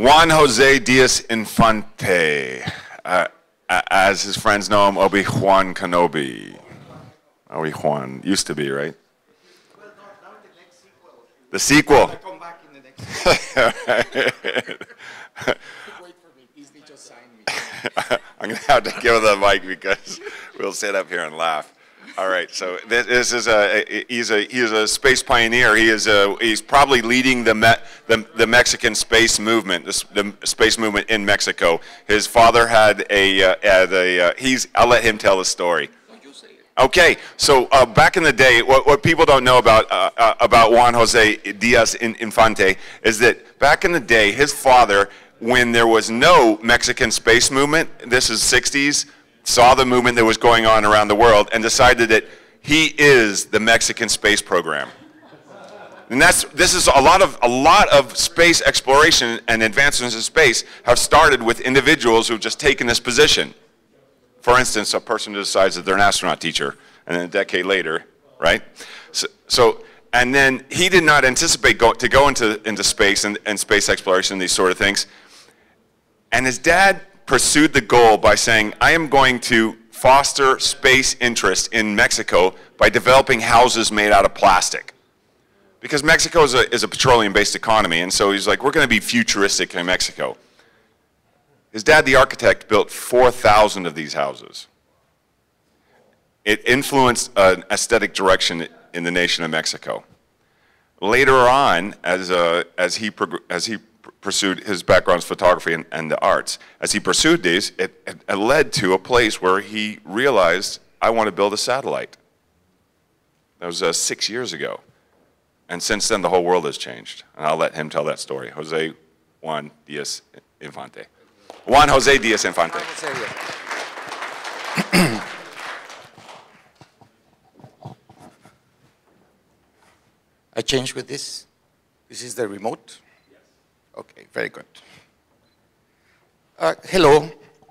Juan Jose Díaz Infante. As his friends know him, Obi-Wan Kenobi. Obi-Wan. Used to be, right? Well, no, now the next sequel. The sequel. I'll come back in the next sequel. Wait for me. Disney just signed me. I'm going to have to give the mic because we'll sit up here and laugh. All right, so this is he's a space pioneer. He's probably leading the Mexican space movement, the space movement in Mexico. His father had I'll let him tell the story. Okay, so back in the day, what people don't know about Juan Jose Díaz Infante is that back in the day, his father, when there was no Mexican space movement, this is 60s, saw the movement that was going on around the world and decided that he is the Mexican space program. And this is a lot of space exploration and advancements in space have started with individuals who've just taken this position. For instance, a person who decides that they're an astronaut teacher, and then a decade later, right? And then he did not anticipate to go into space and space exploration and these sort of things. And his dad pursued the goal by saying, I am going to foster space interest in Mexico by developing houses made out of plastic. Because Mexico is a petroleum-based economy, and so he's like, we're going to be futuristic in Mexico. His dad, the architect, built 4,000 of these houses. It influenced an aesthetic direction in the nation of Mexico. Later on, as he pursued his background's photography and the arts. As he pursued these, it led to a place where he realized, I want to build a satellite. That was 6 years ago. And since then, the whole world has changed. And I'll let him tell that story. Jose Juan Díaz Infante. Juan Jose Díaz Infante. I changed with this. This is the remote. Okay, very good. Hello,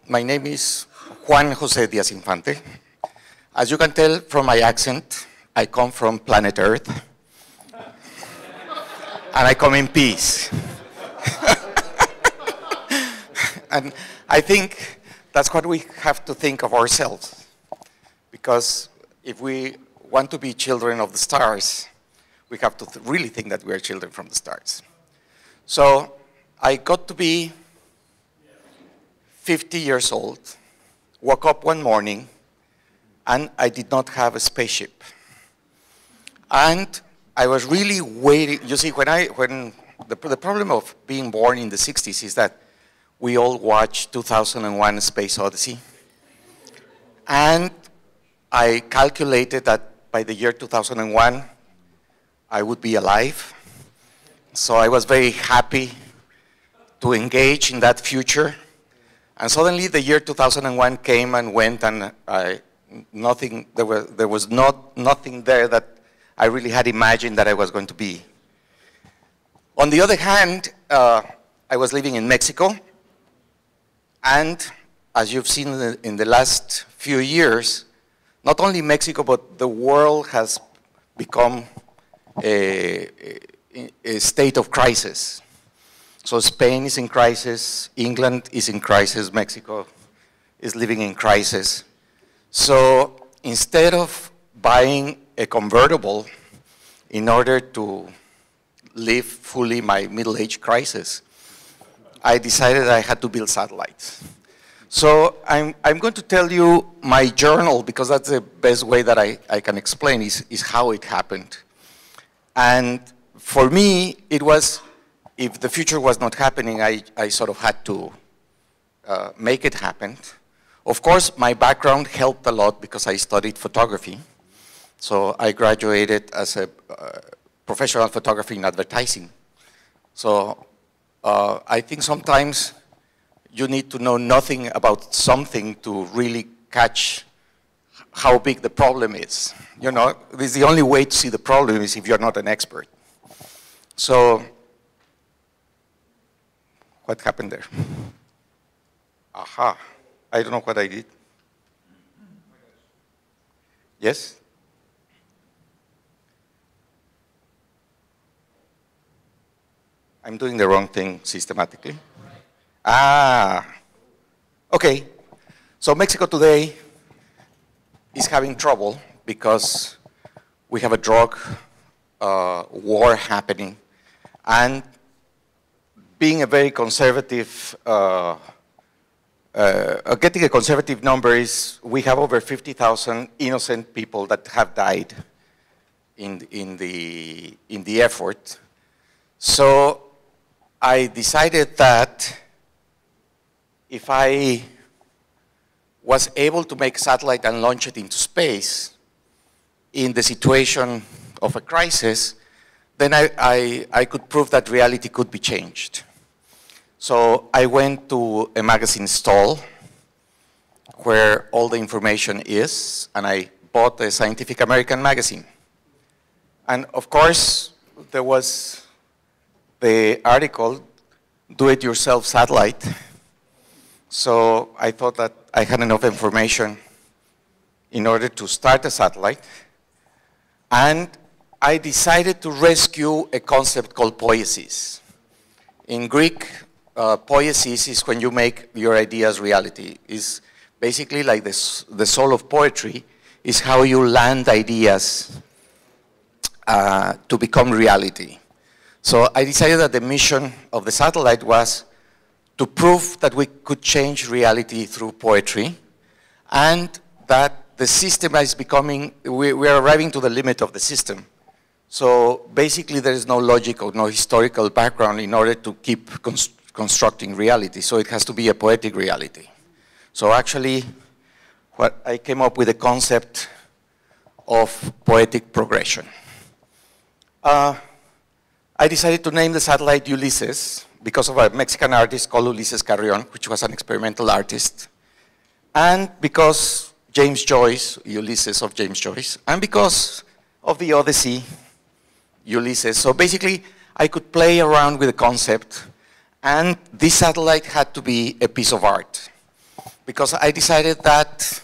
my name is Juan Jose Díaz Infante. As you can tell from my accent, I come from planet Earth. And I come in peace. And I think that's what we have to think of ourselves. Because if we want to be children of the stars, we have to really think that we are children from the stars. So I got to be 50 years old, woke up one morning, and I did not have a spaceship. And I was really waiting. You see, when the problem of being born in the 60s is that we all watched 2001: Space Odyssey. And I calculated that by the year 2001, I would be alive. So I was very happy to engage in that future. And suddenly the year 2001 came and went, and there was nothing there that I really had imagined that I was going to be. On the other hand, I was living in Mexico, and as you've seen in the last few years, not only Mexico, but the world has become a state of crisis. So Spain is in crisis, England is in crisis, Mexico is living in crisis. So instead of buying a convertible in order to live fully my middle-age crisis, I decided I had to build satellites. So I'm going to tell you my journal, because that's the best way that I can explain is how it happened. And for me, it was, if the future was not happening, I sort of had to make it happen. Of course, my background helped a lot because I studied photography. So I graduated as a professional photography in advertising. So I think sometimes you need to know nothing about something to really catch how big the problem is. You know, this is the only way to see the problem is if you're not an expert. So what happened there? Aha, I don't know what I did. Yes? I'm doing the wrong thing systematically. Ah, okay. So Mexico today is having trouble because we have a drug war happening, and being a very conservative, getting a conservative number is we have over 50,000 innocent people that have died in the effort. So I decided that if I was able to make a satellite and launch it into space in the situation of a crisis, then I could prove that reality could be changed. So I went to a magazine stall where all the information is, and I bought a Scientific American magazine. And of course, there was the article, Do-It-Yourself Satellite. So I thought that I had enough information in order to start a satellite. And I decided to rescue a concept called poiesis. In Greek, poiesis is when you make your ideas reality. It's basically like the soul of poetry is how you land ideas to become reality. So I decided that the mission of the satellite was to prove that we could change reality through poetry, and that the system is becoming, we are arriving to the limit of the system. So basically there is no logic or no historical background in order to keep constructing reality, so it has to be a poetic reality. So actually, what I came up with a concept of poetic progression. I decided to name the satellite Ulysses because of a Mexican artist called Ulises, which was an experimental artist, and because James Joyce, Ulysses of James Joyce, and because of the Odyssey, Ulysses. So basically, I could play around with the concept, and this satellite had to be a piece of art, because I decided that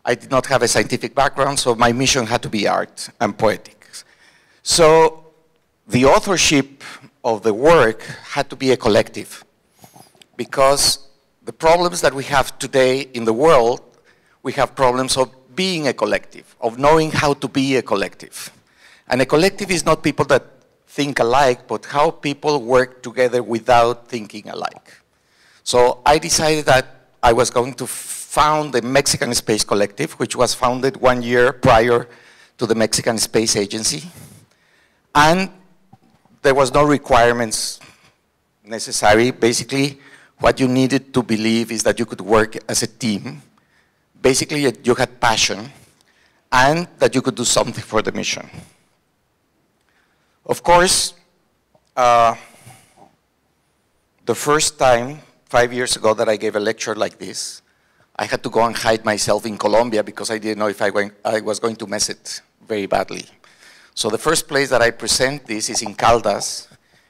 I did not have a scientific background, so my mission had to be art and poetic. So the authorship of the work had to be a collective, because the problems that we have today in the world, we have problems of being a collective, of knowing how to be a collective. And a collective is not people that think alike, but how people work together without thinking alike. So I decided that I was going to found the Mexican Space Collective, which was founded 1 year prior to the Mexican Space Agency. And there was no requirements necessary. Basically, what you needed to believe is that you could work as a team. Basically, you had passion, and that you could do something for the mission. Of course, the first time, 5 years ago, that I gave a lecture like this, I had to go and hide myself in Colombia because I didn't know if I was going to mess it very badly. So the first place that I present this is in Caldas,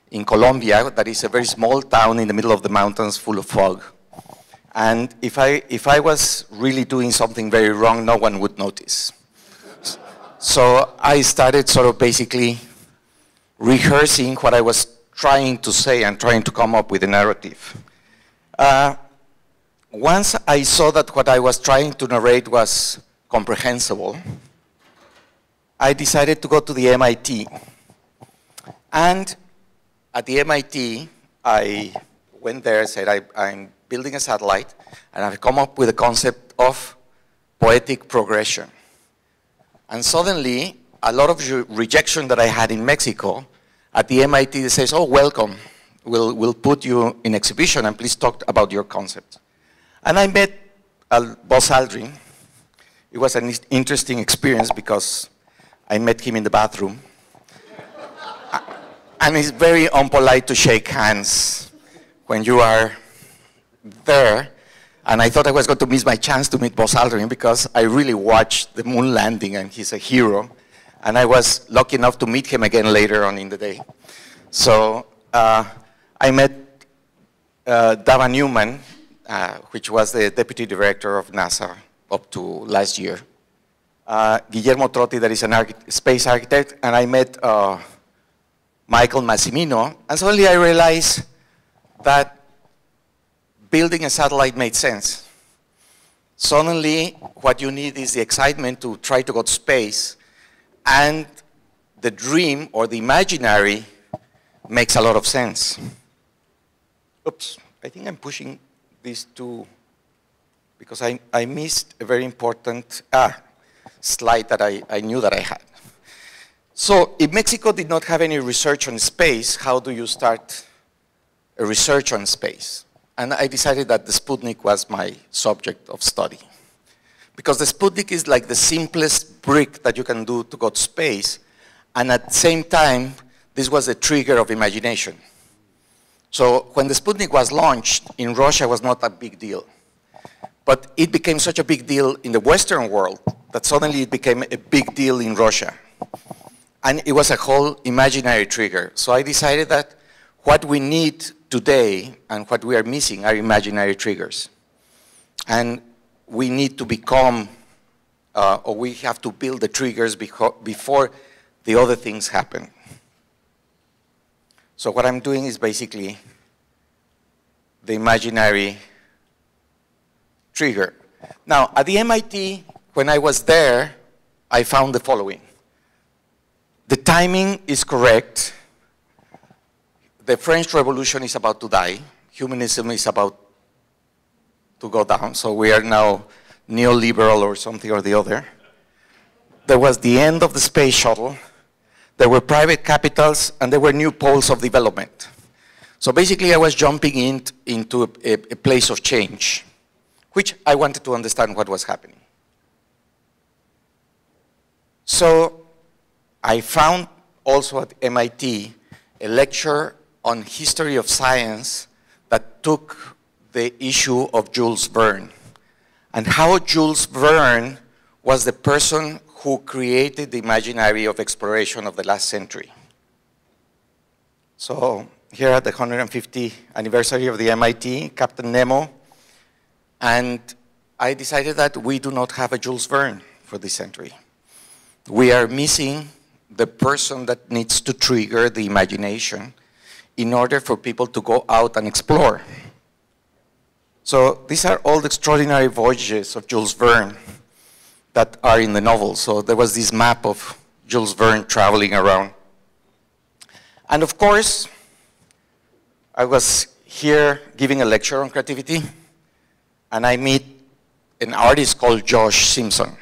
in Colombia. That is a very small town in the middle of the mountains full of fog. And if I was really doing something very wrong, no one would notice. So I started sort of basically rehearsing what I was trying to say and trying to come up with a narrative. Once I saw that what I was trying to narrate was comprehensible, I decided to go to the MIT. And at the MIT, I went there and said, I'm building a satellite, and I've come up with a concept of poetic progression. And suddenly, a lot of rejection that I had in Mexico, at the MIT, they says, oh, welcome. We'll put you in exhibition, and please talk about your concept. And I met Buzz Aldrin. It was an interesting experience because I met him in the bathroom. And it's very unpolite to shake hands when you are there. And I thought I was going to miss my chance to meet Buzz Aldrin because I really watched the moon landing and he's a hero. And I was lucky enough to meet him again later on in the day. So I met Dava Newman, which was the deputy director of NASA up to last year. Guillermo Trotti, that is an space architect, and I met Michael Massimino, and suddenly I realized that building a satellite made sense. Suddenly, what you need is the excitement to try to go to space, and the dream or the imaginary makes a lot of sense. Oops, I think I'm pushing these two because I missed a very important slide that I knew that I had. So if Mexico did not have any research on space, how do you start a research on space? And I decided that the Sputnik was my subject of study. Because the Sputnik is like the simplest brick that you can do to go to space, and at the same time, this was a trigger of imagination. So when the Sputnik was launched, in Russia it was not a big deal. But it became such a big deal in the Western world that suddenly it became a big deal in Russia. And it was a whole imaginary trigger. So I decided that what we need today and what we are missing are imaginary triggers. And we need to become, or we have to build the triggers before the other things happen. So what I'm doing is basically the imaginary trigger. Now, at the MIT, when I was there, I found the following. The timing is correct. The French Revolution is about to die. Humanism is about to go down. So we are now neoliberal or something or the other. There was the end of the space shuttle. There were private capitals, and there were new poles of development. So basically, I was jumping into a place of change, which I wanted to understand what was happening. So I found also at MIT a lecture on history of science that took the issue of Jules Verne, and how Jules Verne was the person who created the imaginary of exploration of the last century. So here at the 150th anniversary of the MIT, Captain Nemo, and I decided that we do not have a Jules Verne for this century. We are missing the person that needs to trigger the imagination in order for people to go out and explore. So these are all the extraordinary voyages of Jules Verne that are in the novel. So there was this map of Jules Verne traveling around. And of course, I was here giving a lecture on creativity, and I meet an artist called Josh Simpson.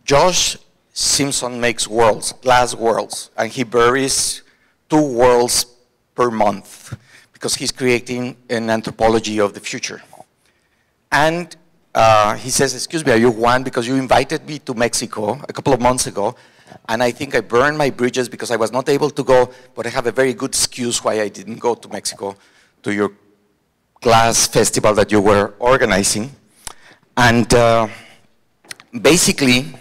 Josh Simpson makes worlds, glass worlds, and he buries 2 worlds per month because he's creating an anthropology of the future. And he says, excuse me, are you Juan? Because you invited me to Mexico a couple of months ago, and I think I burned my bridges because I was not able to go, but I have a very good excuse why I didn't go to Mexico, to your glass festival that you were organizing. And basically,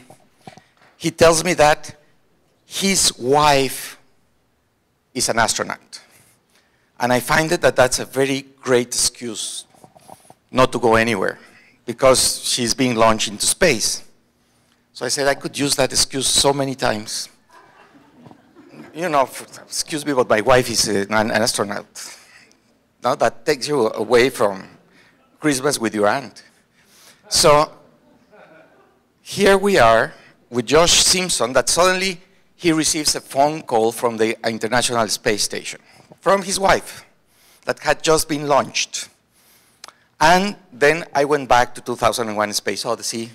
he tells me that his wife is an astronaut. And I find that that's a very great excuse not to go anywhere, because she's being launched into space. So I said I could use that excuse so many times. You know, excuse me, but my wife is an astronaut. Now that takes you away from Christmas with your aunt. So here we are with Josh Simpson, that suddenly he receives a phone call from the International Space Station, from his wife, that had just been launched. And then I went back to 2001 Space Odyssey,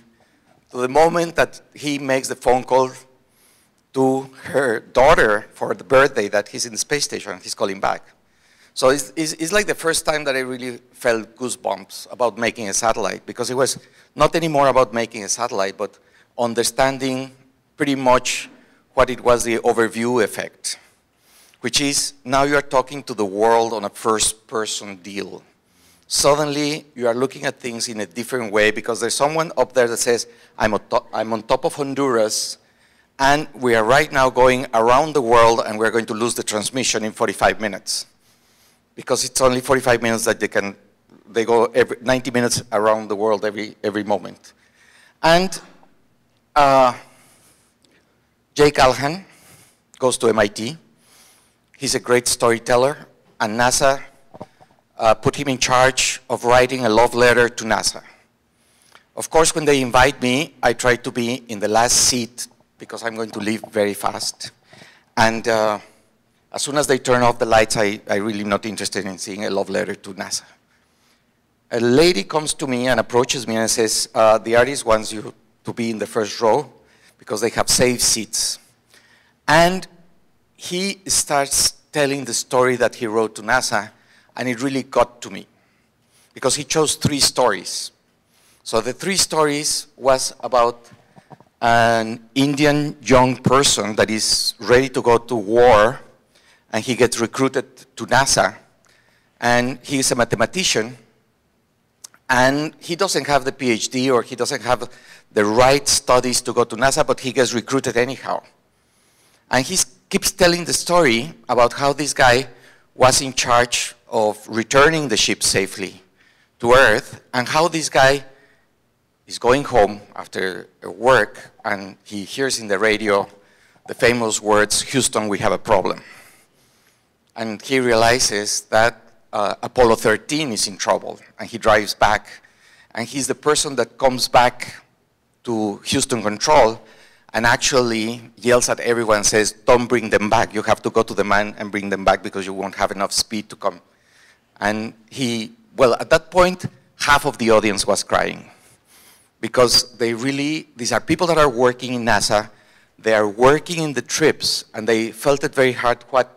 to the moment that he makes the phone call to her daughter for the birthday, that he's in the space station and he's calling back. So it's like the first time that I really felt goosebumps about making a satellite, because it was not anymore about making a satellite, but understanding pretty much what it was, the overview effect, which is now you're talking to the world on a first-person deal. Suddenly, you are looking at things in a different way because there's someone up there that says, I'm on top of Honduras, and we are right now going around the world, and we're going to lose the transmission in 45 minutes. Because it's only 45 minutes that they go 90 minutes around the world every moment. And Jake Alhan goes to MIT. He's a great storyteller, and NASA put him in charge of writing a love letter to NASA. Of course, when they invite me, I try to be in the last seat because I'm going to leave very fast. And as soon as they turn off the lights, I really am not interested in seeing a love letter to NASA. A lady comes to me and approaches me and says, the artist wants you to be in the first row because they have safe seats. And he starts telling the story that he wrote to NASA, and it really got to me because he chose 3 stories. So the 3 stories was about an Indian young person that is ready to go to war, and he gets recruited to NASA, and he is a mathematician, and he doesn't have the PhD or he doesn't have the right studies to go to NASA, but he gets recruited anyhow. And he keeps telling the story about how this guy was in charge of returning the ship safely to Earth, and how this guy is going home after work, and he hears in the radio the famous words, "Houston, we have a problem." And he realizes that Apollo 13 is in trouble, and he drives back, and he's the person that comes back to Houston Control and actually yells at everyone and says, "Don't bring them back. You have to go to the man and bring them back because you won't have enough speed to come." And well, at that point, half of the audience was crying because these are people that are working in NASA, they are working in the trips, and they felt it very hard what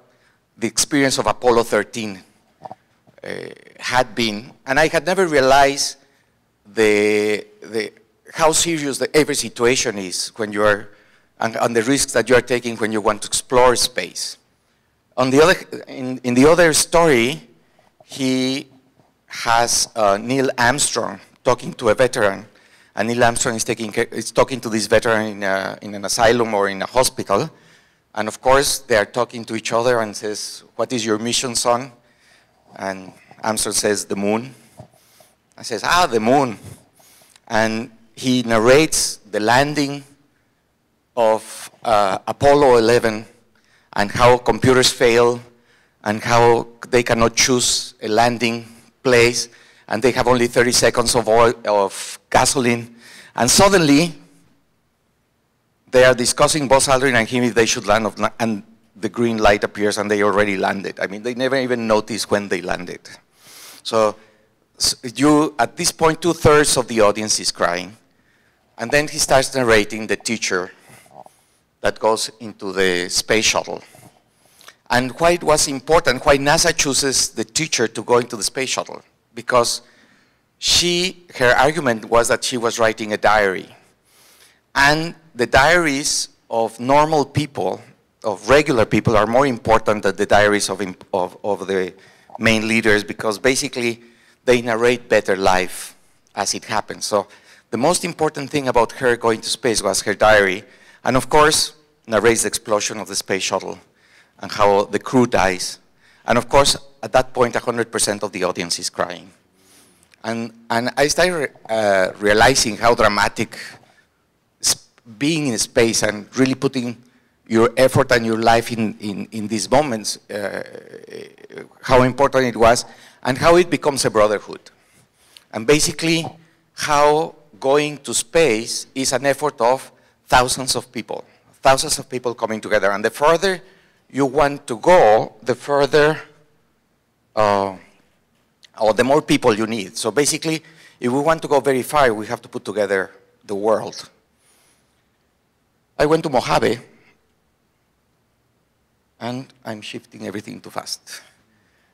the experience of Apollo 13 had been. And I had never realized how serious every situation is when you are, and the risks that you are taking when you want to explore space. On the other, in the other story, he has Neil Armstrong talking to a veteran, and Neil Armstrong is talking to this veteran in an asylum or in a hospital, and of course they are talking to each other and says, "What is your mission, son?" And Armstrong says, "The moon." I says, "Ah, the moon." And he narrates the landing of Apollo 11 and how computers fail and how they cannot choose a landing place and they have only 30 seconds of gasoline. And suddenly, they are discussing Buzz Aldrin and him if they should land, and the green light appears and they already landed. I mean, they never even noticed when they landed. So at this point, 2/3 of the audience is crying. And then he starts narrating the teacher that goes into the space shuttle. And why it was important, why NASA chooses the teacher to go into the space shuttle, because her argument was that she was writing a diary. And the diaries of normal people, of regular people, are more important than the diaries of the main leaders, because basically they narrate better life as it happens. So the most important thing about her going to space was her diary, and of course narrates the explosion of the space shuttle and how the crew dies. And of course, at that point, 100% of the audience is crying. And I started realizing how dramatic being in space and really putting your effort and your life in these moments, how important it was, and how it becomes a brotherhood. And basically, how going to space is an effort of thousands of people coming together. And the further you want to go, the further, or the more people you need. So basically, if we want to go very far, we have to put together the world. I went to Mojave, and I'm shifting everything too fast.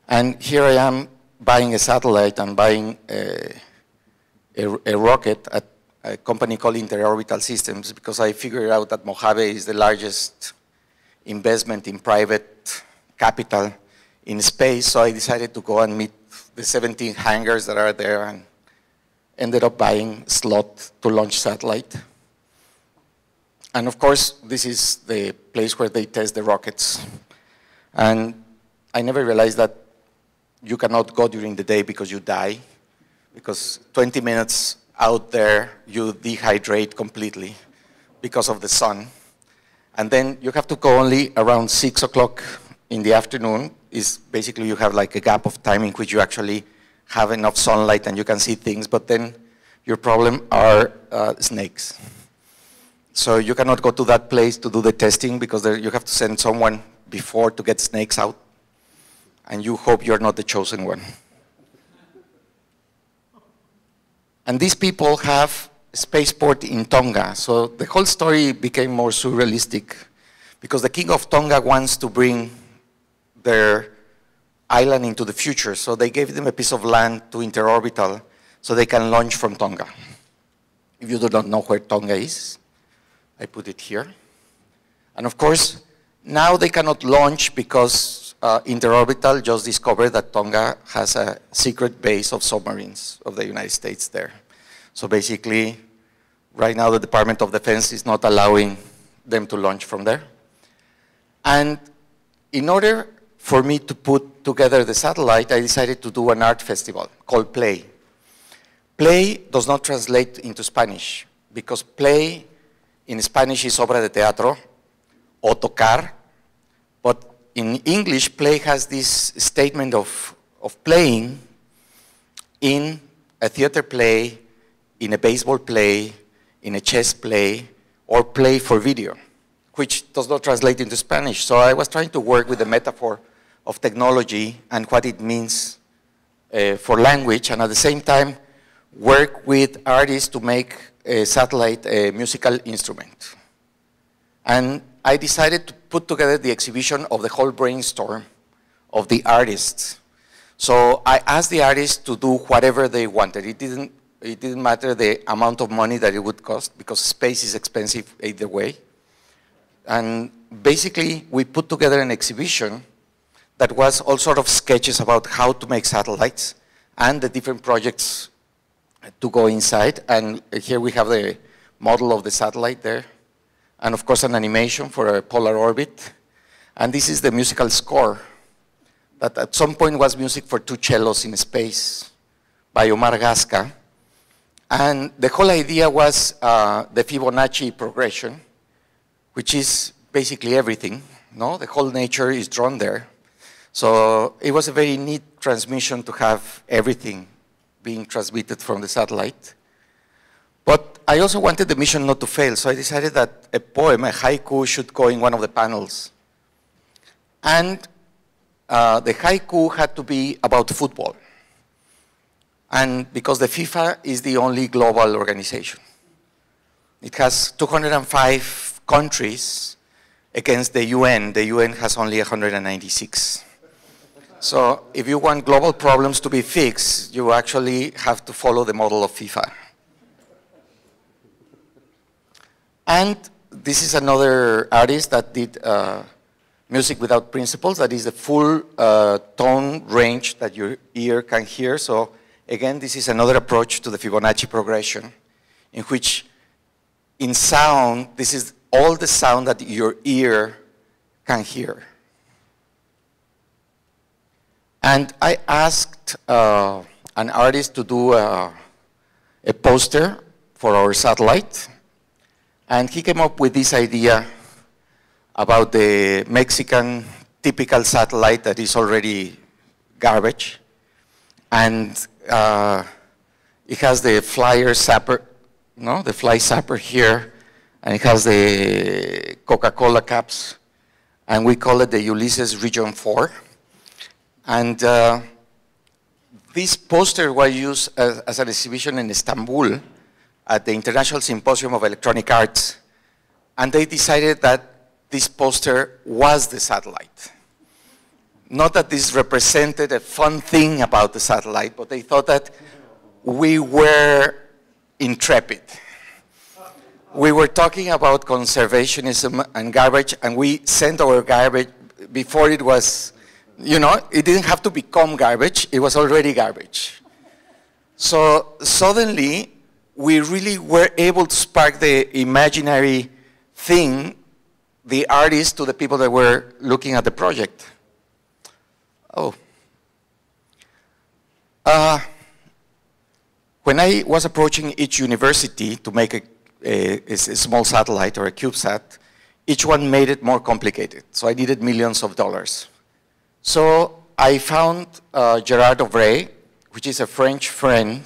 And here I am buying a satellite and buying a rocket at a company called Interorbital Systems, because I figured out that Mojave is the largest investment in private capital in space. So I decided to go and meet the 17 hangars that are there, and ended up buying a slot to launch satellite. And of course, this is the place where they test the rockets. And I never realized that you cannot go during the day because you die, because 20 minutes out there, you dehydrate completely because of the sun. And then you have to go only around 6 o'clock in the afternoon is basically you have like a gap of time in which you actually have enough sunlight and you can see things, but then your problem are snakes. So you cannot go to that place to do the testing because you have to send someone before to get snakes out, and you hope you're not the chosen one. And these people have a spaceport in Tonga, so the whole story became more surrealistic because the king of Tonga wants to bring their island into the future, so they gave them a piece of land to Interorbital so they can launch from Tonga. If you do not know where Tonga is, I put it here. And of course, now they cannot launch because Interorbital just discovered that Tonga has a secret base of submarines of the United States there. So basically, right now the Department of Defense is not allowing them to launch from there. And in order for me to put together the satellite, I decided to do an art festival called Play. Play does not translate into Spanish because play in Spanish is obra de teatro o tocar, but in English, play has this statement of playing in a theater play, in a baseball play, in a chess play, or play for video, which does not translate into Spanish. So I was trying to work with the metaphor of technology and what it means for language, and at the same time, work with artists to make a satellite a musical instrument. And I decided to put together the exhibition of the whole brainstorm of the artists. So I asked the artists to do whatever they wanted. It didn't matter the amount of money that it would cost because space is expensive either way. And basically, we put together an exhibition that was all sort of sketches about how to make satellites and the different projects to go inside. And here we have the model of the satellite there. And of course, an animation for a polar orbit. And this is the musical score that at some point was music for 2 cellos in space by Omar Gasca. And the whole idea was the Fibonacci progression, which is basically everything. No? The whole nature is drawn there. So it was a very neat transmission to have everything being transmitted from the satellite. But I also wanted the mission not to fail, so I decided that a poem, a haiku, should go in one of the panels. And the haiku had to be about football. And because the FIFA is the only global organization. It has 205 countries against the UN. The UN has only 196. So if you want global problems to be fixed, you actually have to follow the model of FIFA. And this is another artist that did music without principles. That is the full tone range that your ear can hear. So again, this is another approach to the Fibonacci progression in which in sound, this is all the sound that your ear can hear. And I asked an artist to do a poster for our satellite. And he came up with this idea about the Mexican typical satellite that is already garbage. And it has the flyer zapper, no, the fly zapper here, and it has the Coca-Cola caps, and we call it the Ulysses Region 4. And this poster was used as an exhibition in Istanbul at the International Symposium of Electronic Arts, and they decided that this poster was the satellite. Not that this represented a fun thing about the satellite, but they thought that we were intrepid. We were talking about conservationism and garbage, and we sent our garbage before it was, you know, it didn't have to become garbage, it was already garbage. So suddenly, we really were able to spark the imaginary thing, the artists to the people that were looking at the project. Oh. When I was approaching each university to make a small satellite or a CubeSat, each one made it more complicated. So I needed millions of dollars. So I found Jerrod, which is a French friend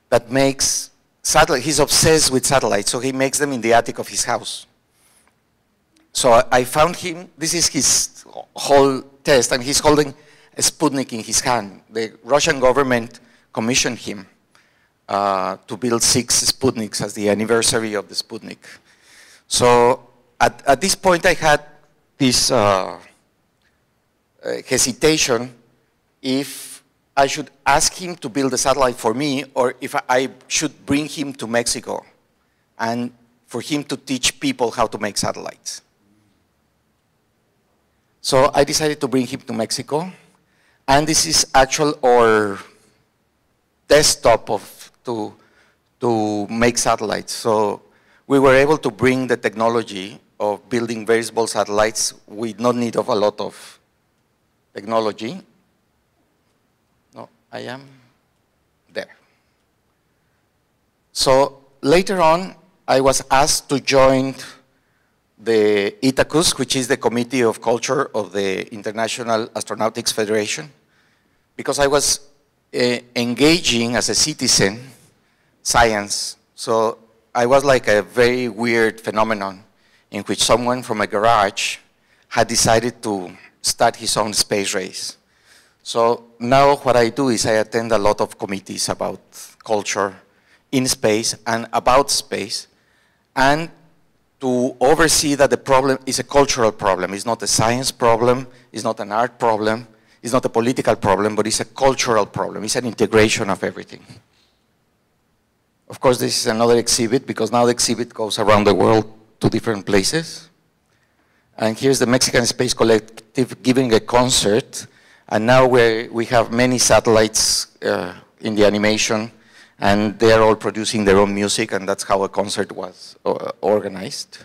that makes satellites. He's obsessed with satellites, so he makes them in the attic of his house. So I found him. This is his whole test, and he's holding a Sputnik in his hand. The Russian government commissioned him to build 6 Sputniks as the anniversary of the Sputnik. So at this point, I had this hesitation if I should ask him to build a satellite for me or if I should bring him to Mexico and for him to teach people how to make satellites. So I decided to bring him to Mexico, and this is actual our desktop to make satellites. So we were able to bring the technology of building very small satellites with no need of a lot of technology. No, I am there. So later on, I was asked to join the ITACUS, which is the Committee of Culture of the International Astronautics Federation, because I was engaging as a citizen science. So I was like a very weird phenomenon in which someone from a garage had decided to start his own space race. So now what I do is I attend a lot of committees about culture in space and about space, and to oversee that the problem is a cultural problem. It's not a science problem, it's not an art problem, it's not a political problem, but it's a cultural problem. It's an integration of everything. Of course, this is another exhibit, because now the exhibit goes around the world to different places. And here's the Mexican Space Collective giving a concert, and now we have many satellites in the animation, and they're all producing their own music, and that's how a concert was organized.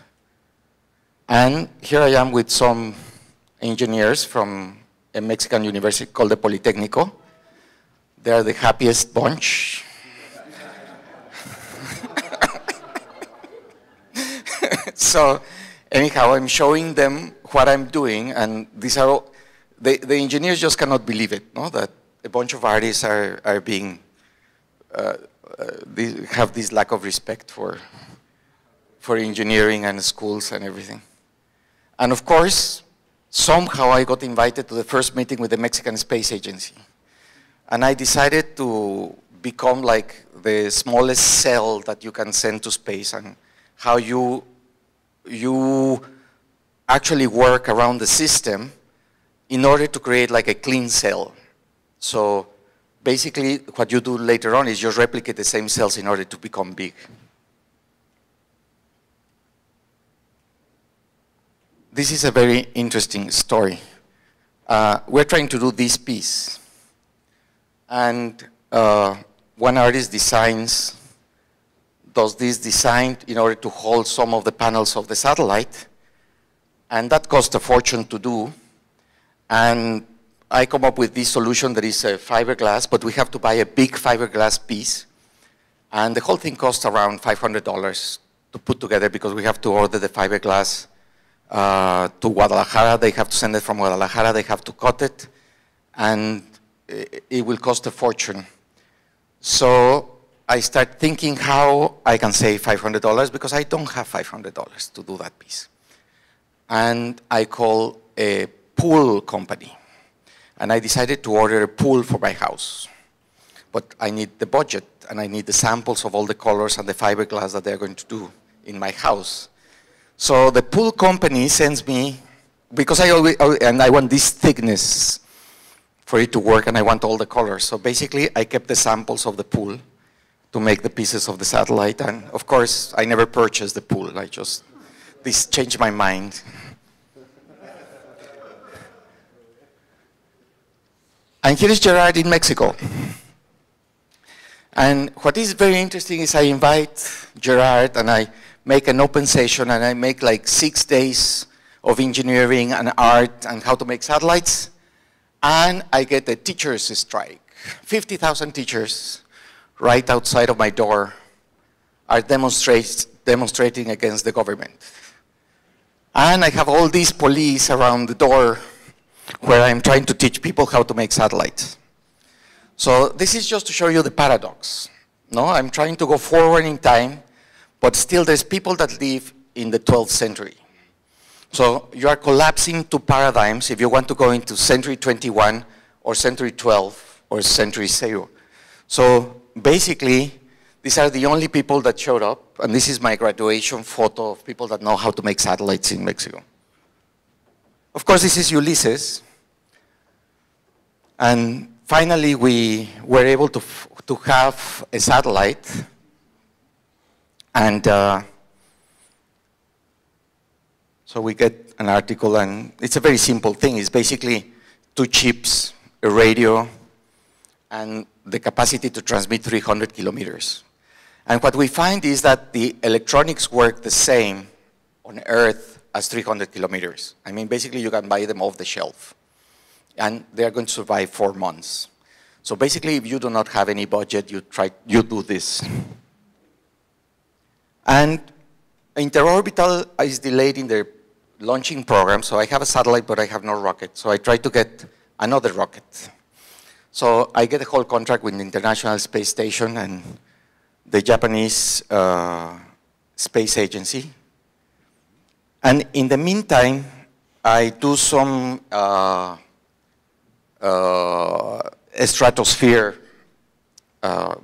And here I am with some engineers from a Mexican university called the Politecnico. They're the happiest bunch. So anyhow, I'm showing them what I'm doing, and these are all, the engineers just cannot believe it, no? That a bunch of artists are being, they have this lack of respect for engineering and schools and everything. And of course, somehow I got invited to the first meeting with the Mexican Space Agency. And I decided to become like the smallest cell that you can send to space, and how you actually work around the system in order to create like a clean cell. So basically what you do later on is just replicate the same cells in order to become big. This is a very interesting story. We're trying to do this piece. And one artist does this design in order to hold some of the panels of the satellite. And that cost a fortune to do. And I come up with this solution that is a fiberglass, but we have to buy a big fiberglass piece. And the whole thing costs around $500 to put together, because we have to order the fiberglass to Guadalajara. They have to send it from Guadalajara. They have to cut it. And it will cost a fortune. So I start thinking how I can save $500, because I don't have $500 to do that piece. And I call a pool company. And I decided to order a pool for my house. But I need the budget, and I need the samples of all the colors and the fiberglass that they're going to do in my house. So the pool company sends me, because I want this thickness for it to work, and I want all the colors. So basically, I kept the samples of the pool to make the pieces of the satellite. And of course, I never purchased the pool. This changed my mind. And here is Jerrod in Mexico. And what is very interesting is I invite Jerrod, and I make an open session, and I make like 6 days of engineering and art and how to make satellites. And I get a teachers' strike. 50,000 teachers right outside of my door are demonstrating against the government. And I have all these police around the door where I'm trying to teach people how to make satellites. So this is just to show you the paradox. No, I'm trying to go forward in time, but still there's people that live in the 12th century. So you are collapsing two paradigms if you want to go into century 21 or century 12 or century 0. So basically, these are the only people that showed up, and this is my graduation photo of people that know how to make satellites in Mexico. Of course, this is Ulysses. And finally, we were able to have a satellite. And so we get an article, and it's a very simple thing. It's basically 2 chips, a radio, and the capacity to transmit 300 kilometers. And what we find is that the electronics work the same on Earth as 300 kilometers. I mean, basically, you can buy them off the shelf. And they are going to survive 4 months. So basically, if you do not have any budget, you do this. And Interorbital is delayed in their launching program, so I have a satellite, but I have no rocket. So I try to get another rocket. So I get a whole contract with the International Space Station and the Japanese Space Agency. And in the meantime, I do some stratosphere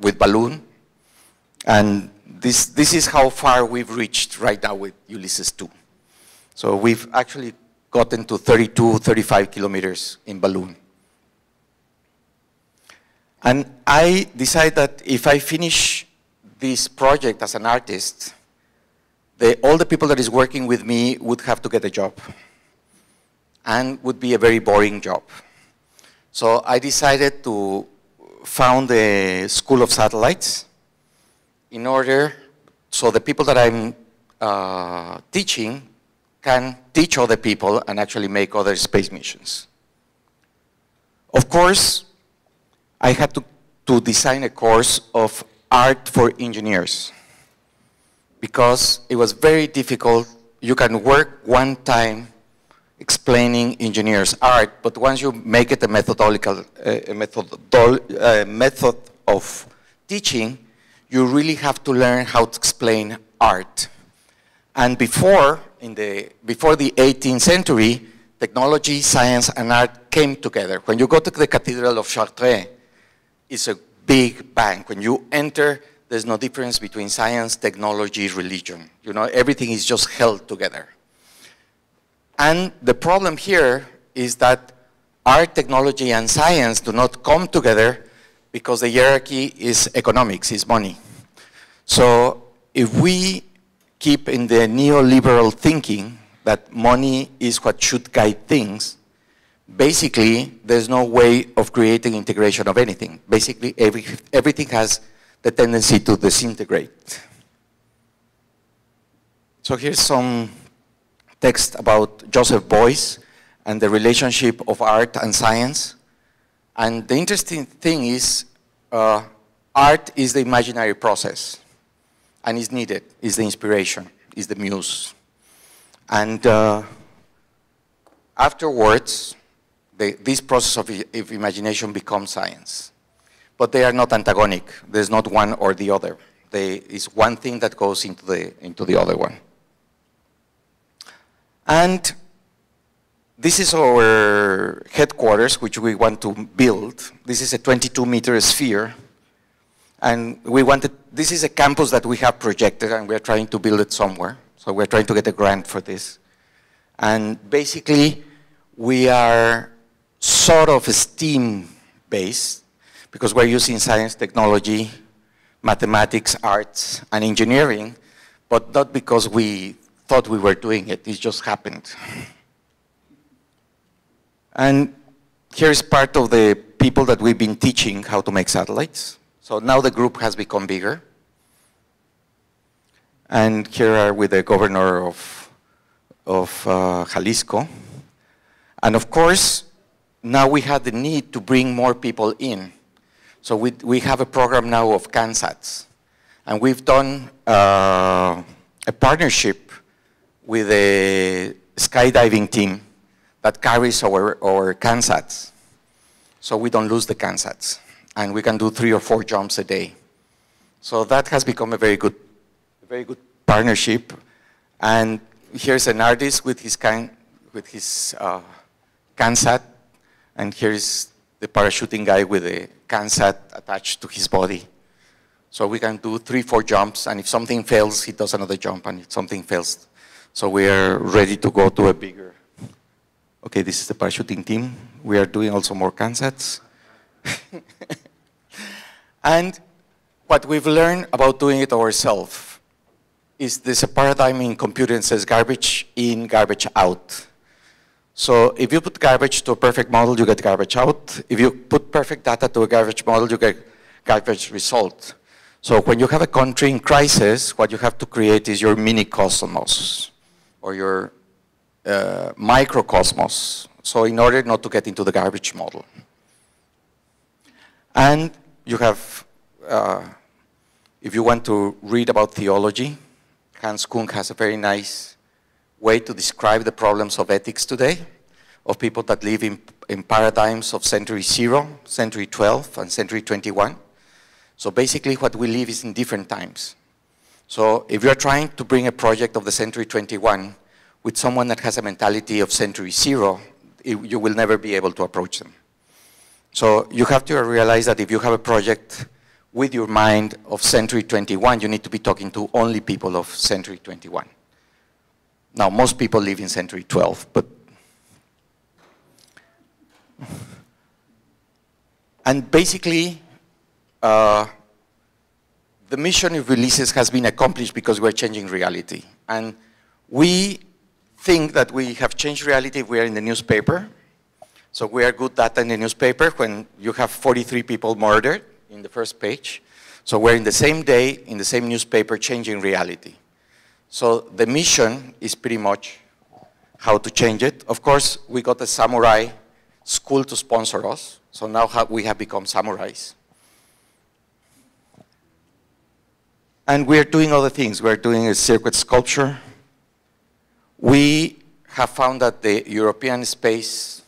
with balloon. And this is how far we've reached right now with Ulysses 2. So we've actually gotten to 32, 35 kilometers in balloon. And I decided that if I finish this project as an artist, all the people that is working with me would have to get a job and would be a very boring job. So I decided to found a School of Satellites in order so the people that I'm teaching can teach other people and actually make other space missions. Of course, I had to design a course of art for engineers because it was very difficult. You can work one time explaining engineers' art, but once you make it a method of teaching, you really have to learn how to explain art. And before the 18th century, technology, science, and art came together. When you go to the Cathedral of Chartres, it's a big bang. When you enter, there's no difference between science, technology, religion. You know, everything is just held together. And the problem here is that art, technology, and science do not come together because the hierarchy is economics, is money. So if we keep in the neoliberal thinking that money is what should guide things, basically there's no way of creating integration of anything. Basically everything has the tendency to disintegrate. So here's some text about Joseph Beuys and the relationship of art and science. And the interesting thing is art is the imaginary process and is needed, is the inspiration, is the muse. And afterwards, this process of imagination becomes science. But they are not antagonic. There's not one or the other. It's one thing that goes into the other one. And this is our headquarters, which we want to build. This is a 22-meter sphere. And this is a campus that we have projected, and we're trying to build it somewhere. So we're trying to get a grant for this. And basically, we are sort of STEAM-based, because we're using science, technology, mathematics, arts, and engineering, but not because we thought we were doing it, it just happened. And here's part of the people that we've been teaching how to make satellites. So now the group has become bigger. And here are with the governor of Jalisco. And of course, now we have the need to bring more people in. So we have a program now of CubeSats. And we've done a partnership with a skydiving team that carries our CubeSats. So we don't lose the CubeSats. And we can do 3 or 4 jumps a day. So that has become a very good partnership. And here's an artist with his CubeSat, and here's the parachuting guy with a CubeSat attached to his body. So we can do 3, 4 jumps, and if something fails, he does another jump, and if something fails, so we are ready to go to a bigger. Okay, this is the parachuting team. We are doing also more CubeSats. And what we've learned about doing it ourselves is there's a paradigm in computing that says garbage in, garbage out. So if you put garbage to a perfect model, you get garbage out. If you put perfect data to a garbage model, you get garbage result. So when you have a country in crisis, what you have to create is your mini cosmos or your microcosmos. So in order not to get into the garbage model. And you have, if you want to read about theology, Hans Kung has a very nice way to describe the problems of ethics today, of people that live in paradigms of century 0, century 12, and century 21. So basically what we live is in different times. So if you're trying to bring a project of the century 21 with someone that has a mentality of century 0, you will never be able to approach them. So you have to realize that if you have a project with your mind of century 21, you need to be talking to only people of century 21. Now, most people live in century 12, but... And basically, the mission of Ulysses has been accomplished because we're changing reality. And we think that we have changed reality if we are in the newspaper. So we are good data in the newspaper when you have 43 people murdered in the first page. So we're in the same day, in the same newspaper, changing reality. So the mission is pretty much how to change it. Of course, we got a samurai school to sponsor us. So now we have become samurais. And we're doing other things. We're doing a circuit sculpture. We have found that the European Space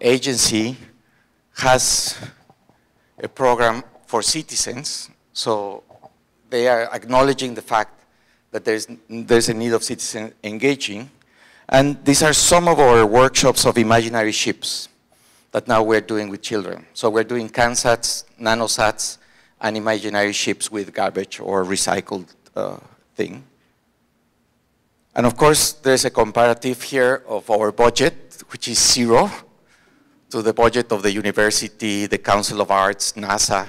Agency has a program for citizens. So they are acknowledging the fact that there's a need of citizens engaging. And these are some of our workshops of imaginary ships that now we're doing with children. So we're doing CubeSats, nanosats, and imaginary ships with garbage or recycled thing. And of course, there's a comparative here of our budget, which is 0, to the budget of the university, the Council of Arts, NASA.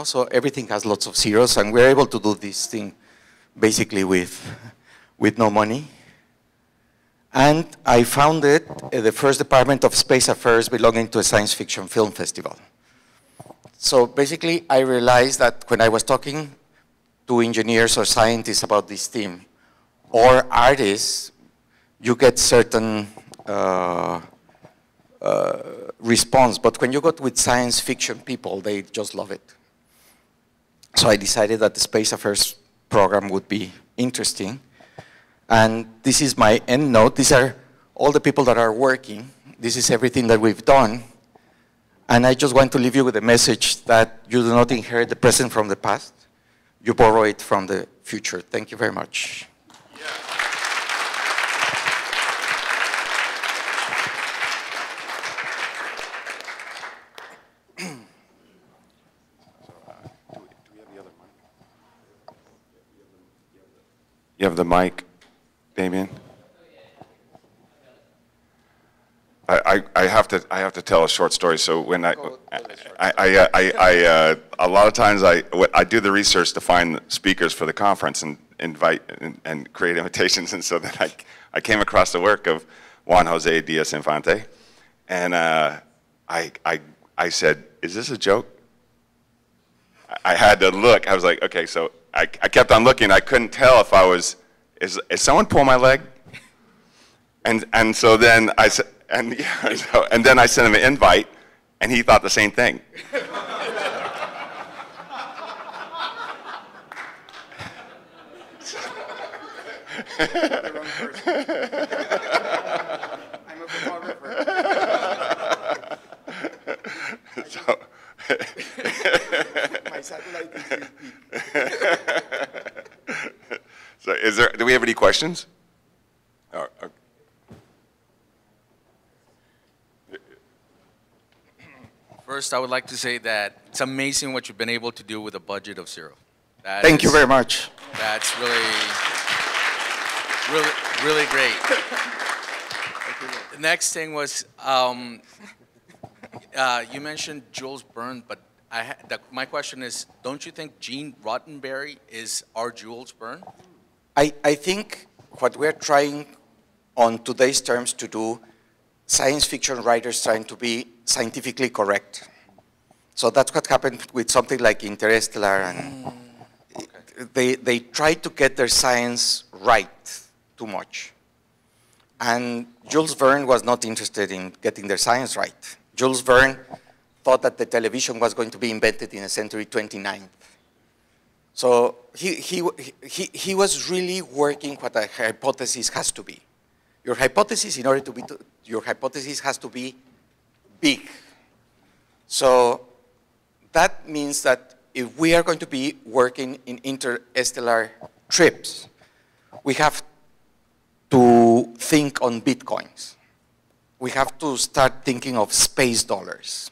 So everything has lots of zeros, and we're able to do this thing basically with no money. And I founded the first department of space affairs belonging to a science fiction film festival. So basically, I realized that when I was talking to engineers or scientists about this theme, or artists, you get certain response. But when you go with science fiction people, they just love it. So I decided that the space affairs program would be interesting. And this is my end note. These are all the people that are working. This is everything that we've done. And I just want to leave you with a message that you do not inherit the present from the past. You borrow it from the future. Thank you very much. You have the mic, Damien? I have to tell a short story. So when a lot of times I do the research to find speakers for the conference and invite and create invitations, and so then I came across the work of Juan José Díaz Infante, and I said, "Is this a joke?" I had to look. I was like, "Okay," so I kept on looking. I couldn't tell if I was, is someone pull my leg? And so then I said, and then I sent him an invite, and he thought the same thing. The wrong person. My satellite is this big. So do we have any questions? Oh, okay. First, I would like to say that it's amazing what you've been able to do with a budget of 0. Thank you very much. That's really, really, really great. The next thing was, you mentioned Jules Burn, but my question is, don't you think Gene Roddenberry is our Jules Burn? I think what we're trying on today's terms to do, science fiction writers trying to be scientifically correct. So that's what happened with something like Interstellar, and they try to get their science right too much. And Jules Verne was not interested in getting their science right. Jules Verne thought that the television was going to be invented in the century 29th. So he was really working what a hypothesis has to be. Your hypothesis, in order to be, your hypothesis has to be big. So that means that if we are going to be working in interstellar trips, we have to think on bitcoins. We have to start thinking of space dollars.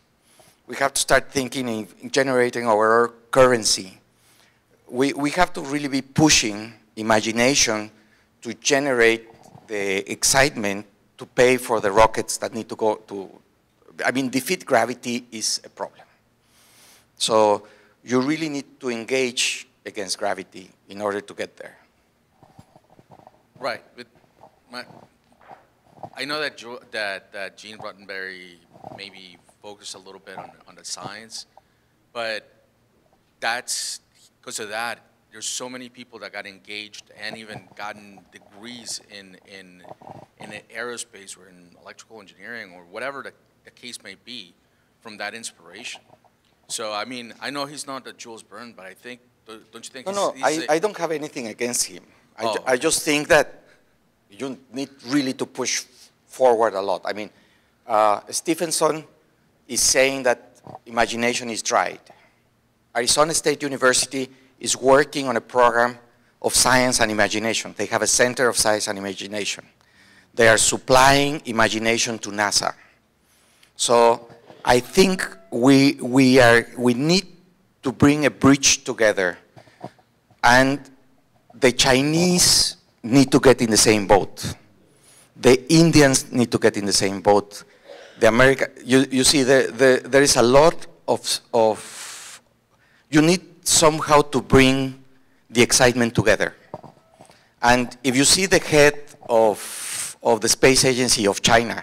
We have to start thinking in generating our currency. We have to really be pushing imagination to generate the excitement to pay for the rockets that need to go to, I mean, defeat gravity is a problem. So you really need to engage against gravity in order to get there. Right. I know that Gene Roddenberry maybe focused a little bit on the science, but that's because of that. There's so many people that got engaged and even gotten degrees in aerospace or in electrical engineering or whatever the case may be from that inspiration. So, I mean, I know he's not a Jules Verne, but I think, don't you think I don't have anything against him. I just think that you need really to push forward a lot. I mean, Stephenson is saying that imagination is dried. Arizona State University is working on a program of science and imagination. They have a center of science and imagination. They are supplying imagination to NASA. So I think we need to bring a bridge together, and the Chinese need to get in the same boat. The Indians need to get in the same boat. The you see, there is a lot of, you need somehow to bring the excitement together. And if you see the head of the space agency of China,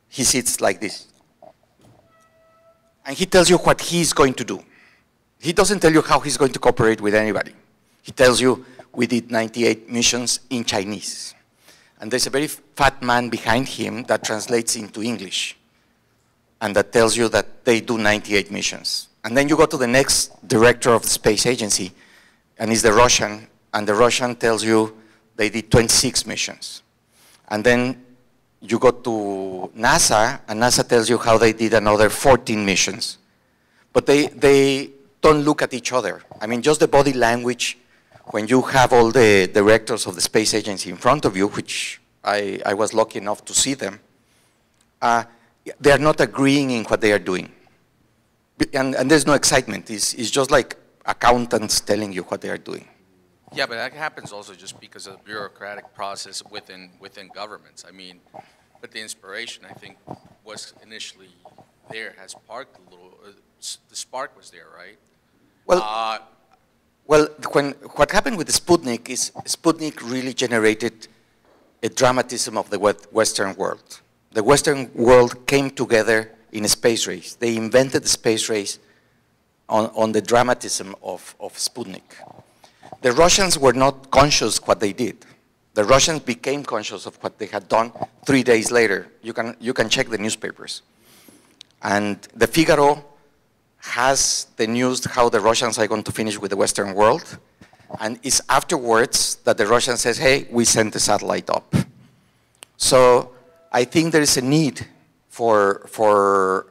he sits like this. And he tells you what he's going to do. He doesn't tell you how he's going to cooperate with anybody. He tells you, we did 98 missions in Chinese. And there's a very fat man behind him that translates into English and that tells you that they do 98 missions. And then you go to the next director of the space agency, and he's the Russian, and the Russian tells you they did 26 missions. And then you go to NASA, and NASA tells you how they did another 14 missions. But they don't look at each other. I mean, just the body language, when you have all the directors of the space agency in front of you, which I was lucky enough to see them, they are not agreeing in what they are doing. And there's no excitement. It's just like accountants telling you what they are doing. Yeah, but that happens also just because of the bureaucratic process within governments. I mean, but the inspiration, I think, was initially there, has sparked a little, the spark was there, right? Well, what happened with the Sputnik is Sputnik really generated a dramatism of the Western world. The Western world came together in a space race. They invented the space race on the dramatism of Sputnik. The Russians were not conscious what they did. The Russians became conscious of what they had done 3 days later. You can check the newspapers. And the Figaro has the news how the Russians are going to finish with the Western world. And it's afterwards that the Russians says, hey, we sent the satellite up. So I think there is a need for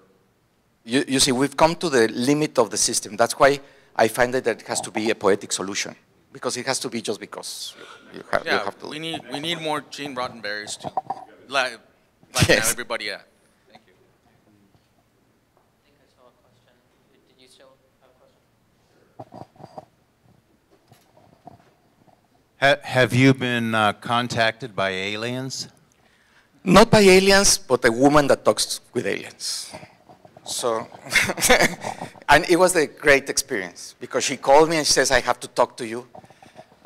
you see, we've come to the limit of the system. That's why I find that it has to be a poetic solution, because it has to be just because you have to. we need more Gene Roddenberrys to like Yes. everybody at. Thank you. I think I saw a question. Did you still have a question? Have you been contacted by aliens? Not by aliens, but a woman that talks with aliens. So, and it was a great experience, because she called me and she says, I have to talk to you.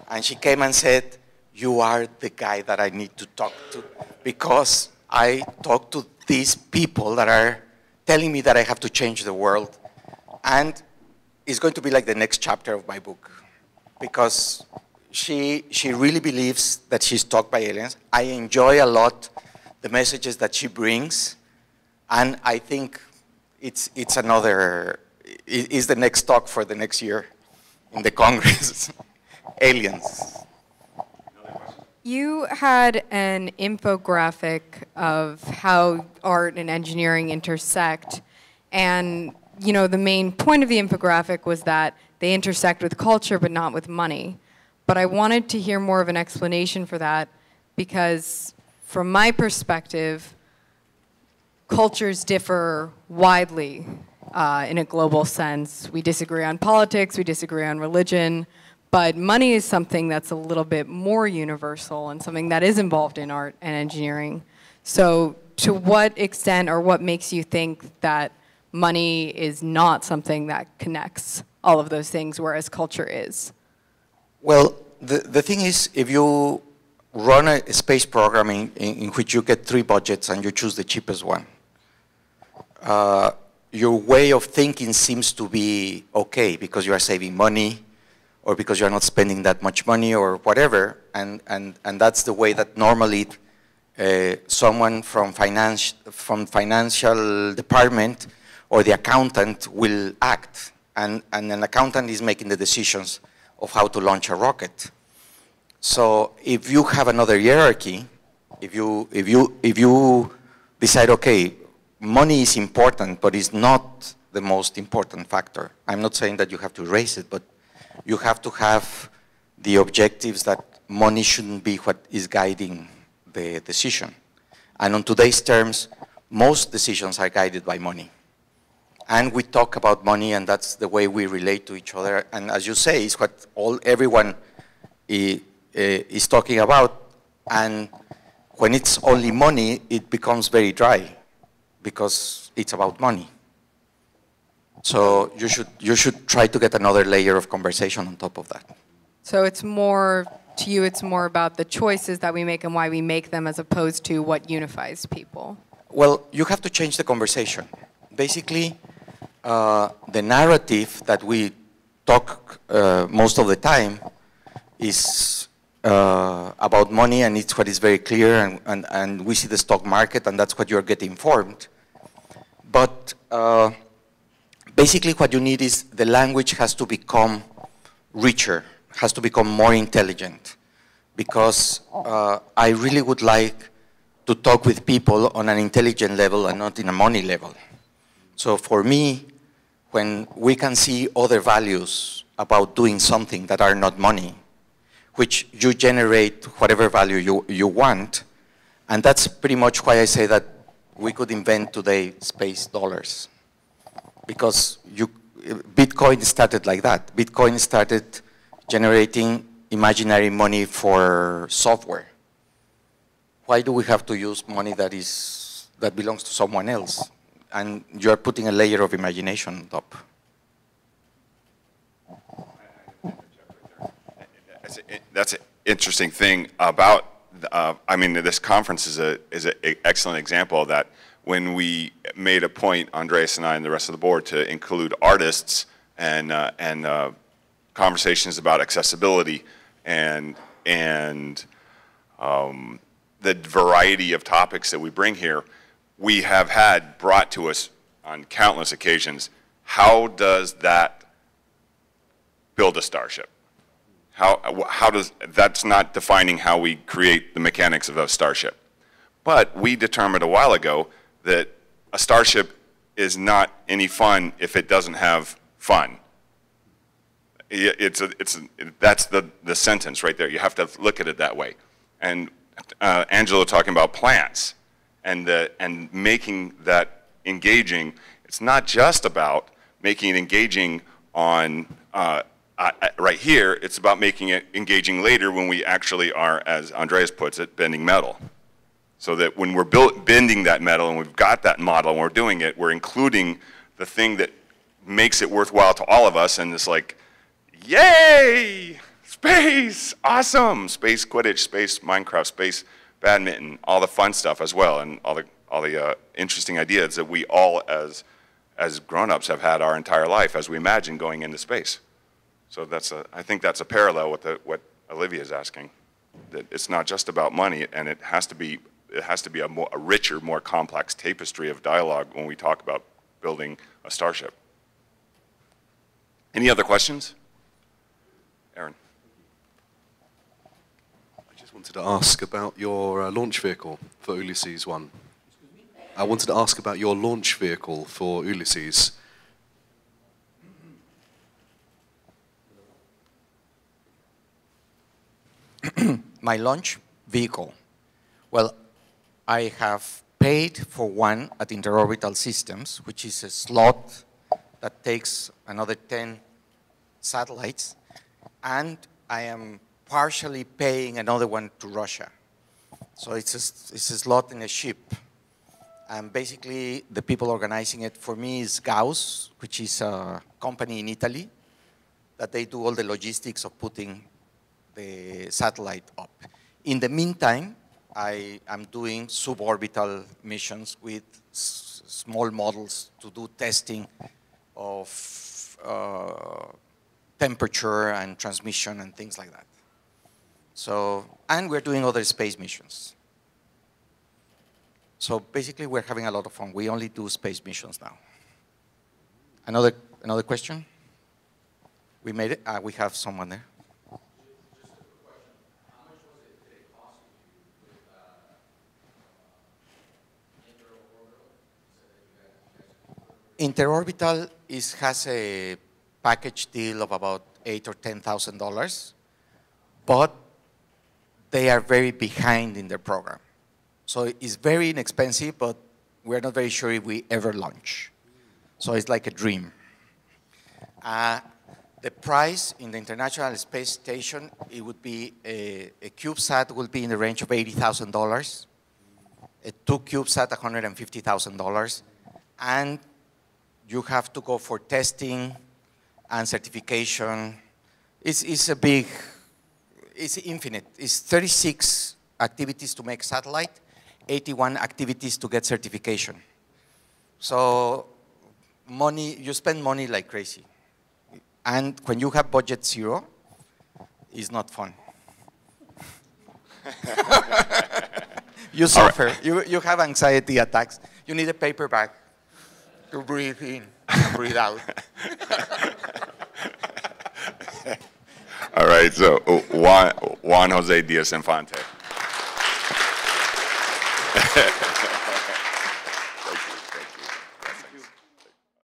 And she came and said, you are the guy that I need to talk to, because I talk to these people that are telling me that I have to change the world. And it's going to be like the next chapter of my book, because she really believes that she's talked by aliens. I enjoy a lot the messages that she brings, and I think it's the next talk for the next year in the Congress. Aliens. You had an infographic of how art and engineering intersect, and you know the main point of the infographic was that they intersect with culture but not with money. But I wanted to hear more of an explanation for that, because from my perspective, cultures differ widely in a global sense. We disagree on politics, we disagree on religion, but money is something that's a little bit more universal and something that is involved in art and engineering. So to what extent, or what makes you think that money is not something that connects all of those things, whereas culture is? Well, the thing is, if you run a space program in which you get 3 budgets and you choose the cheapest one, your way of thinking seems to be okay because you are saving money, or because you're not spending that much money, or whatever, and that's the way that normally someone from financial department or the accountant will act, and an accountant is making the decisions of how to launch a rocket. So if you have another hierarchy, if you decide, okay, money is important, but it's not the most important factor. I'm not saying that you have to raise it, but you have to have the objectives that money shouldn't be what is guiding the decision. And on today's terms, most decisions are guided by money. And we talk about money, and that's the way we relate to each other. And as you say, it's what everyone is talking about. And when it's only money, it becomes very dry, because it's about money. So you should try to get another layer of conversation on top of that. So it's more, to you, it's more about the choices that we make and why we make them, as opposed to what unifies people. Well, you have to change the conversation. Basically, the narrative that we talk most of the time is about money, and it's what is very clear, and we see the stock market, and that's what you're getting informed. But basically what you need is the language has to become richer, has to become more intelligent, because I really would like to talk with people on an intelligent level and not in a money level. So for me, when we can see other values about doing something that are not money, which you generate whatever value you want, and that's pretty much why I say that we could invent today space dollars. Because Bitcoin started like that. Bitcoin started generating imaginary money for software. Why do we have to use money that belongs to someone else? And you're putting a layer of imagination on top. That's an interesting thing about, I mean, this conference is an excellent example of that. When we made a point, Andreas and I and the rest of the board, to include artists and conversations about accessibility and the variety of topics that we bring here, we have had brought to us on countless occasions, how does that build a Starship? How does, that's not defining how we create the mechanics of a Starship. But we determined a while ago that a Starship is not any fun if it doesn't have fun. That's the sentence right there. You have to look at it that way. And Angelo talking about plants and making that engaging. It's not just about making it engaging on right here. It's about making it engaging later when we actually are, as Andreas puts it, bending metal. So that when we're bending that metal and we've got that model and we're doing it, we're including the thing that makes it worthwhile to all of us, and it's like, yay, space, awesome, space Quidditch, space Minecraft, space badminton, all the fun stuff as well, and all the interesting ideas that we all as grown-ups have had our entire life as we imagine going into space. So I think that's a parallel with what Olivia is asking, that it's not just about money, and it has to be a richer, more complex tapestry of dialogue when we talk about building a starship. Any other questions? Aaron. I just wanted to ask about your launch vehicle for Ulysses 1. I wanted to ask about your launch vehicle for Ulysses. My launch vehicle. Well, I have paid for one at Interorbital Systems, which is a slot that takes another 10 satellites, and I am partially paying another one to Russia. So it's a slot in a ship. And basically, the people organizing it for me is Gauss, which is a company in Italy, that they do all the logistics of putting the satellite up. In the meantime, I am doing suborbital missions with small models to do testing of temperature and transmission and things like that. So, and we're doing other space missions. So basically, we're having a lot of fun. We only do space missions now. Another question? We made it? We have someone there. Interorbital has a package deal of about $8,000 or $10,000, but they are very behind in their program. So it's very inexpensive, but we're not very sure if we ever launch. So it's like a dream. The price in the International Space Station, it would be a CubeSat will be in the range of $80,000, a 2 CubeSat $150,000, and you have to go for testing and certification. It's infinite. It's 36 activities to make satellite, 81 activities to get certification. So you spend money like crazy. And when you have budget zero, it's not fun. You suffer. Right. You have anxiety attacks. You need a paper bag to breathe in and breathe out. All right, so Juan José Díaz Infante.